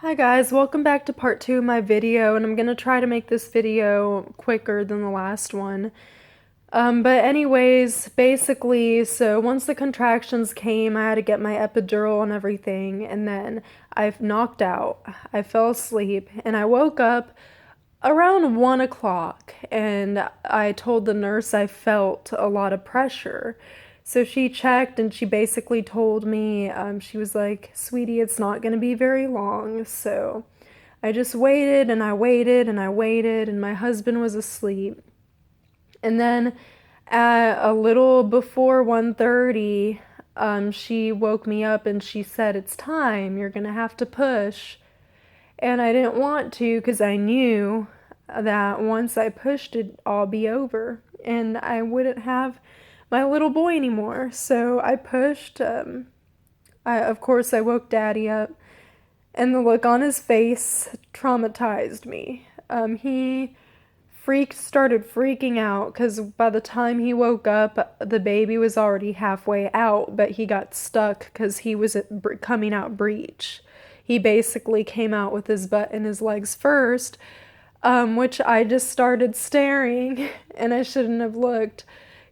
Hi guys, welcome back to part 2 of my video, and I'm going to try to make this video quicker than the last one. But anyways, basically, so once the contractions came, I had to get my epidural and everything, and then I knocked out. I fell asleep, and I woke up around 1 o'clock, and I told the nurse I felt a lot of pressure. So she checked and she basically told me, she was like, "Sweetie, it's not going to be very long." So I just waited and I waited and I waited, and my husband was asleep. And then at a little before 1:30, she woke me up and she said, "It's time, you're going to have to push." And I didn't want to because I knew that once I pushed it, all be over and I wouldn't have my little boy anymore. So I pushed. Of course, I woke Daddy up, and the look on his face traumatized me. He started freaking out because by the time he woke up, the baby was already halfway out, but he got stuck because he was coming out breech. He basically came out with his butt and his legs first, which I just started staring, and I shouldn't have looked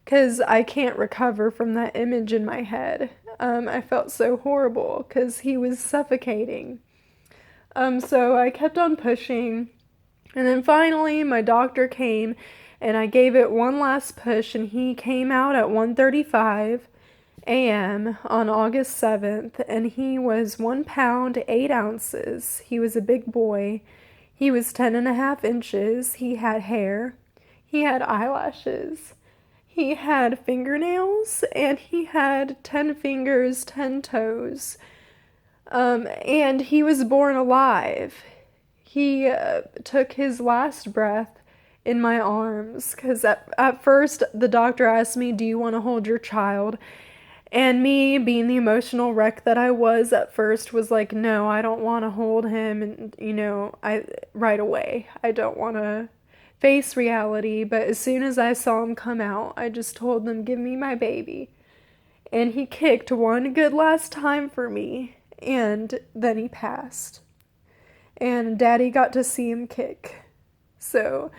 because I can't recover from that image in my head. I felt so horrible because he was suffocating. So I kept on pushing, and then finally my doctor came, and I gave it one last push, and he came out at 1:35 a.m. on August 7th, and he was 1 pound 8 ounces. He was a big boy. He was 10.5 inches. He had hair. He had eyelashes. He had fingernails, and he had 10 fingers, 10 toes. And he was born alive. He took his last breath in my arms because at first the doctor asked me, "Do you want to hold your child?" And me, being the emotional wreck that I was at first, was like, "No, I don't want to hold him." And, right away, I don't want to face reality. But as soon as I saw him come out, I just told them, "Give me my baby." And he kicked one good last time for me, and then he passed. And Daddy got to see him kick. So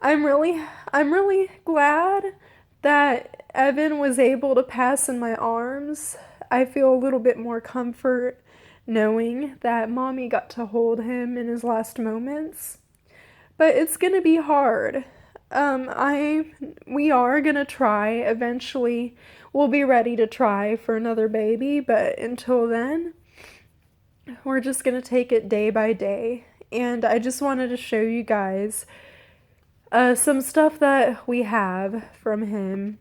I'm really I'm really glad that Evan was able to pass in my arms. I feel a little bit more comfort knowing that Mommy got to hold him in his last moments. But it's gonna be hard. We are gonna try eventually. We'll be ready to try for another baby, but until then, we're just gonna take it day by day. And I just wanted to show you guys some stuff that we have from him.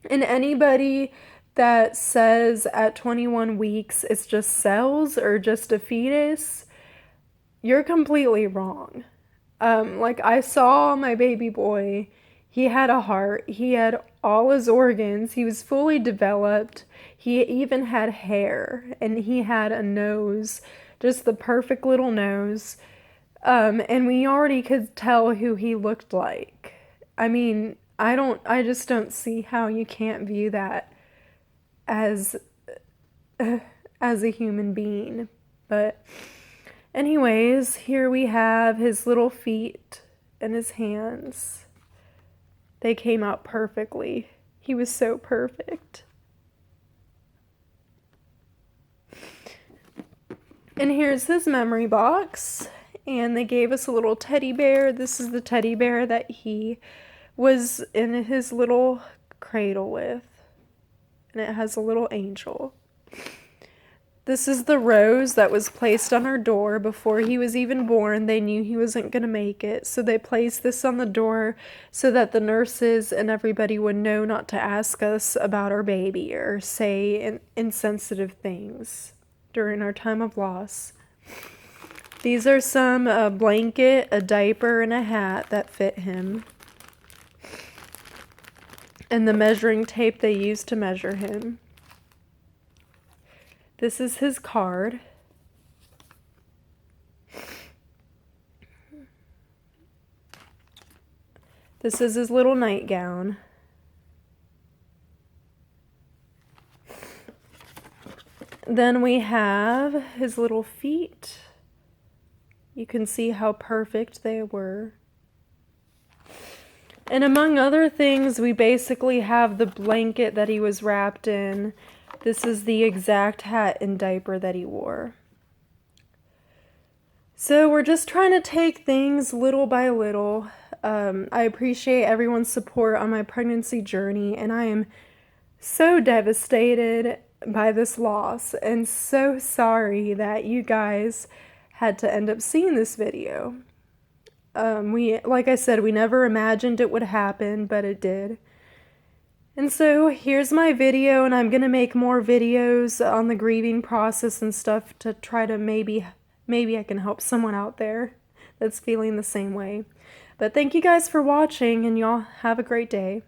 And anybody that says at 21 weeks it's just cells or just a fetus, you're completely wrong. Like I saw my baby boy, he had a heart, he had all his organs, he was fully developed, he even had hair, and he had a nose, just the perfect little nose. And we already could tell who he looked like. I mean, I just don't see how you can't view that as as a human being. But anyways, here we have his little feet and his hands. They came out perfectly. He was so perfect. And here's his memory box. And they gave us a little teddy bear. This is the teddy bear that he was in his little cradle with. And it has a little angel. This is the rose that was placed on our door before he was even born. They knew he wasn't going to make it, so they placed this on the door so that the nurses and everybody would know not to ask us about our baby or say insensitive things during our time of loss. These are some a blanket, a diaper, and a hat that fit him. And the measuring tape they used to measure him. This is his card. This is his little nightgown. Then we have his little feet. You can see how perfect they were. And among other things, we basically have the blanket that he was wrapped in. This is the exact hat and diaper that he wore. So we're just trying to take things little by little. I appreciate everyone's support on my pregnancy journey, and I am so devastated by this loss and so sorry that you guys had to end up seeing this video. Like I said, we never imagined it would happen, but it did. And so here's my video, and I'm gonna make more videos on the grieving process and stuff to try to maybe I can help someone out there that's feeling the same way. But thank you guys for watching, and y'all have a great day.